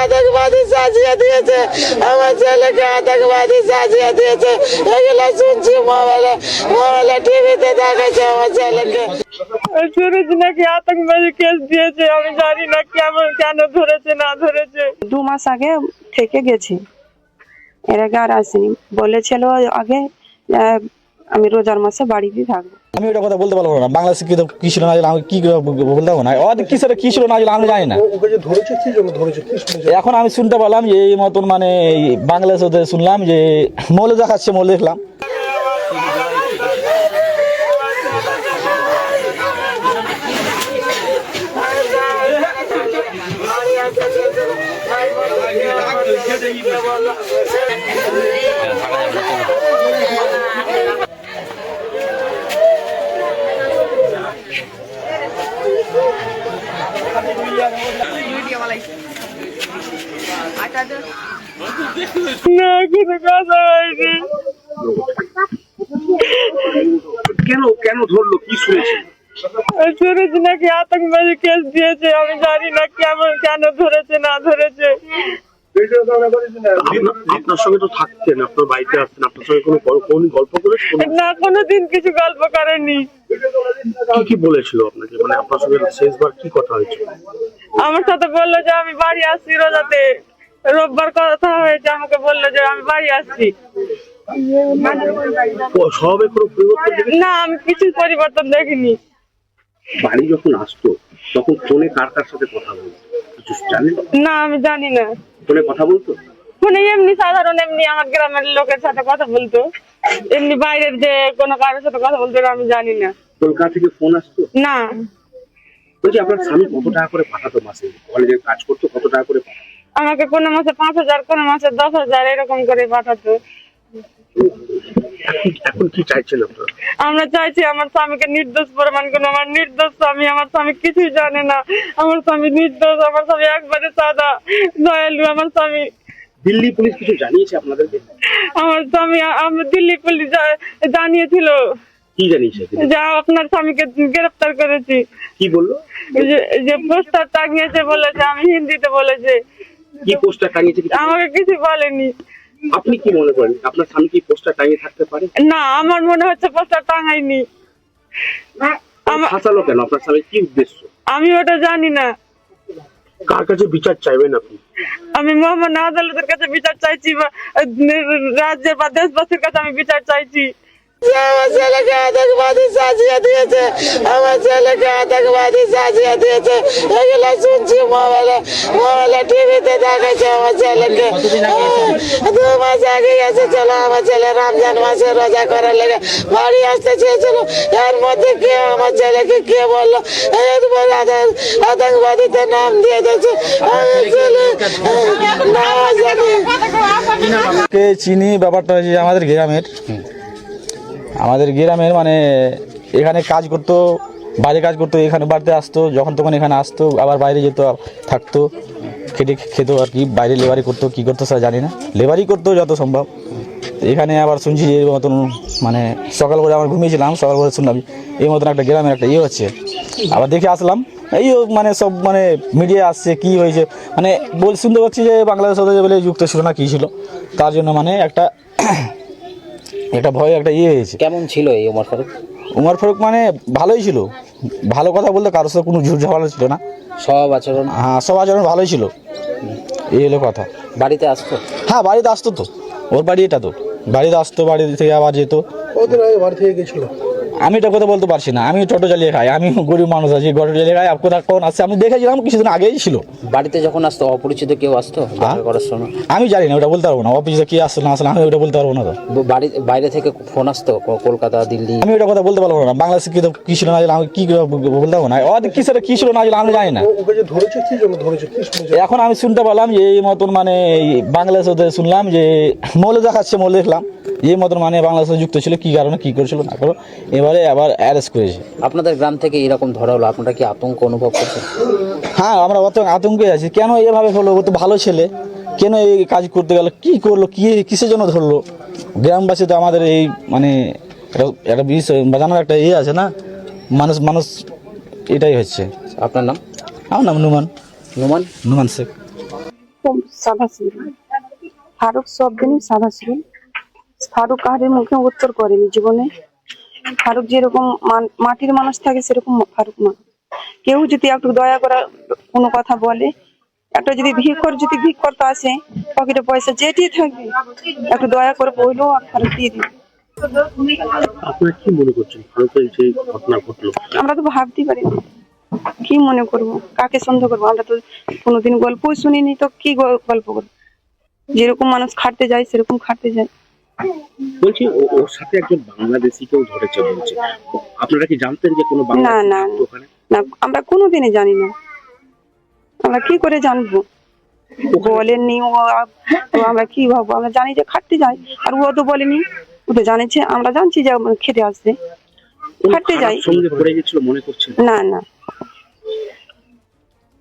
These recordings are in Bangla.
আতঙ্কবাদী সাজিয়ে দিয়েছে, আমার ছেলেকে আতঙ্কবাদী সাজিয়ে দিয়েছে। এগুলো শুনছি মোবাইলে টিভিতে দেখাচ্ছে আমার ছেলেকে। সুরজ নাকি আতঙ্কবাদী কেস দিয়েছে, আমি জানি না কেন ধরেছে না ধরেছে। 2 মাস আগে থেকে গেছি, এর আগে আর আসিনি। বলেছিল আগে আমি রোজার মাসে বাড়িতে থাকবো। আমি ওটা কথা বলতে পারবো না, বাংলাদেশে কি ছিল না আমি কি বলতে পারবো না, ওদের কি সেটা কি ছিল না আমি জানি না। এখন আমি শুনতে পারলাম যে এই মতন মানে বাংলাদেশ ওদের শুনলাম যে মৌলে দেখাচ্ছে, মৌলে দেখলাম। না কোনো কথা হয়নি। কেন ধরলো, কি শুনেছে? সুরজ নাকি আতঙ্কবাদী কেস দিয়েছে, আমি জানি না কেন ধরেছে না ধরেছে। আপনার সঙ্গে তো থাকতেন, আপনার বাড়িতে আসতেন, আপনার সঙ্গে কোনো গল্প করেছে না, কোনোদিন কিছু গল্প করেনি। কি বলেছিল আপনাকে, মানে আপনার সঙ্গে শেষবার কি কথা হয়েছিল? আমার সাথে বললো যে আমি বাড়ি আসছি রোজাতে, রোববার কথা হয়েছে, আমাকে বললো যে আমি বাড়ি আসছি। স্বভাবে কোনো পরিবর্তন দেখেছেন? না, আমি কিছু পরিবর্তন দেখিনি। বাড়ি যখন আসতো তখন ফোনে কার সাথে কথা বলতো কিছু জানেন? না, আমি জানি না। ফোনে কথা বলতো? ফোনে এমনি সাধারণ এমনি আমার গ্রামের লোকের সাথে কথা বলতো, এমনি বাইরের যে কোনো কারোর সাথে কথা বলতো আমি জানি না। কলকাতা থেকে ফোন আসতো? না। বলছি আপনার স্বামী কত টাকা করে পাঠাতো মাসে, কলেজে কাজ করতো, কত টাকা করে পাঠাতো? আমাকে কোনো মাসে 5,000, কোনো মাসে 10,000 এরকম করে পাঠাতো। এখন কি চাইছেন আপনারা? আমরা চাইছি আমার স্বামীকে নির্দোষ প্রমাণ করুন। আমার নির্দোষ স্বামী, আমার স্বামী কিছুই জানে না, আমার স্বামী নির্দোষ, আমার স্বামী একবারে সাদা দয়ালু। আমার স্বামী, দিল্লি পুলিশ কিছু জানিয়েছে আপনাদেরকে? আমার স্বামী দিল্লি পুলিশ জানিয়েছিল কি জানিয়েছে? যে আপনার স্বামীকে গ্রেফতার করেছি। কি বললো? যে পোস্টার টাঙিয়েছে বলেছে, আমি হিন্দিতে বলেছে। কি পোস্টার টাঙিয়েছে? আমাকে কিছু বলেনি। আপনি কি মনে করেন আপনার স্বামী কি পোস্টার টাঙিয়ে থাকতে পারে? না, আমার মনে হচ্ছে পোস্টার টাঙায়নি। ফাঁসালো কেন? আপনার স্বামী কি উদ্দেশ্য? আমি ওটা জানি না। কার কাছে বিচার চাইবেন আপনি? আমি মহামান্য আদালতের কাছে বিচার চাইছি, রাজ্যের বা দেশবাসীর কাছে আমি বিচার চাইছি। আমার ছেলেকে আতঙ্কবাদী সাজিয়ে দিয়েছে, আমার ছেলেকে আতঙ্কবাদী সাজিয়ে দিয়েছে। এগুলো শুনছি মোবাইলে টিভিতে দেখাচ্ছে আমার ছেলেকে। 2 মাস আগে এসেছিল আমার ছেলে, রমজান মাসে রোজা করার লেগে বাড়ি আসতে চেয়েছিল। এর মধ্যে কে আমার ছেলেকে কে বললো আতঙ্কবাদীতে নাম দিয়ে দিয়েছে। আমার ছেলে কে চিনি, ব্যাপারটা হচ্ছে আমাদের গ্রামের মানে এখানে কাজ করতো, বাইরে কাজ করতো, এখানে বাড়িতে আসতো, যখন তখন এখানে আসতো, আবার বাইরে যেত, থাকতো, খেতো আর কি। বাইরে লেবারি করতো, কী করতো স্যার জানি না, লেবারি করতো যত সম্ভব। এখানে আবার শুনছি যে এই মতন মানে সকাল করে আমার ঘুমিয়েছিলাম, সকাল করে শুনলাম এই মতন একটা গ্রামের একটা হচ্ছে। আবার দেখে আসলাম, এই মানে সব মানে মিডিয়া আসছে কি হয়েছে, মানে শুনতে পাচ্ছি যে বাংলাদেশ সাথে বলে যুক্ত ছিল না কি ছিল, তার জন্য মানে একটা ভয় একটা হয়েছে। কেমন ছিল এই উমর ফারুক? মানে ভালোই ছিল, ভালো কথা বলতে কারোর সাথে কোনো ঝুট ঝামেলা ছিল না, সব আচরণ? হ্যাঁ, সব আচরণ ভালোই ছিল, এই হলো কথা। বাড়িতে আসতো? হ্যাঁ, বাড়িতে আসতো তো, ওর বাড়ি এটা তো, বাড়িতে আসতো, বাড়ি থেকে আবার যেত। বাড়ি থেকে গেছিল? আমি এটা কথা বলতে পারছি না, আমি টোটো চালিয়ে খাই, আমি গরিব মানুষ আছি, টোটো চালিয়ে খাই। কোথাও কোন আসছে আমি দেখেছিলাম, কিছুদিন আগেই ছিল। বাড়িতে যখন আসতো অপরিচিত কেউ আসতো করার সময়? আমি জানি না, ওটা বলতে পারবো না, অফিসে কি আসলো না আসলে আমি ওটা বলতে পারবো না। তো বাইরে থেকে ফোন আসতো কলকাতা, দিল্লি? আমি ওটা কথা বলতে পারবো না, বাংলাদেশে কি ছিল না আমি কি বলতে পারবো না, ওদের কি সেটা কি ছিল না আমি জানি না। এখন আমি শুনতে পারলাম যে এই মতন মানে বাংলাদেশ ওদের শুনলাম যে মৌলে দেখাচ্ছে, মৌলে দেখলাম এই মতন মানে বাংলাদেশে যুক্ত ছিল, কি কারণে কি করেছিল না করো, এবারে আবার অ্যারেস্ট করেছে। আপনাদের গ্রাম থেকে এরকম ধরা হলো, আপনারা কি আতঙ্ক অনুভব করছেন? হ্যাঁ, আমরা অত আতঙ্কে আছি, কেন এভাবে হলো, ও তো ভালো ছেলে, কেন এই কাজ করতে গেল, কি করলো, কিসের জন্য ধরলো? গ্রামবাসী তো আমাদের এই মানে একটা বিষয় বাজানোর একটা আছে না, মানুষ এটাই হচ্ছে। আপনার নাম? আমার নাম নুমান নুমান নুমান শেখ। খুব সাদা সিল। ফারুক সব দিনই সাদা ছিল। ফারুক কাহারের মুখে উত্তর করেনি জীবনে। ফারুক যেরকম মাটির মানুষ থাকে সেরকম ফারুক মানুষ। কেউ যদি একটু দয়া করে কোনো কথা বলে, একটা যদি ভিক করতে আসে, পকেটে পয়সা যেটি থাকবে একটু দয়া করে বললেও আর ফারুক দিয়ে দিবে। আপনারা কি মনে করছেন ভারতের যে ঘটনা ঘটলো? আমরা তো ভাবতেই পারি না, কি মনে করব, কাকে সন্দেহ করবো? আমরা তো কোনোদিন গল্পও শুনিনি, তো কি গল্প করবো? যেরকম মানুষ খাটতে যায় সেরকম খাটতে যায়। বলছি ওর সাথে একজন বাংলাদেশি কেউ ধরেছে বলছে, আপনারা কি জানতেন যে কোনো বাংলাদেশি না, থাকতো ওখানে? না, আমরা কোনোদিনই জানি না। আমরা কি করে জানবো? বলেননি ও, তো আমরা কি ভাববো? আমরা জানি যে খাটতে যায়, আর ও তো বলেনি। ও তো জানিছে, আমরা জানছি যে খেতে আসছে, কোনো খাটতে খারাপ যাই। সঙ্গে পড়ে গেছিল মনে করছেন? না, না,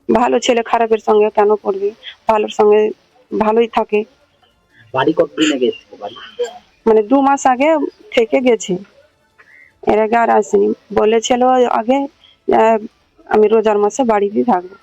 ভালো ছেলে খারাপের সঙ্গে কেন পড়বে? ভালোর সঙ্গে ভালোই থাকে। বাড়ি কতদিন আগে এসেছিল বাড়ি? মানে 2 মাস আগে থেকে গেছে, এর আগে আর আসেনি। বলেছিল আগে আমি রোজার মাসে বাড়িতে থাকবো।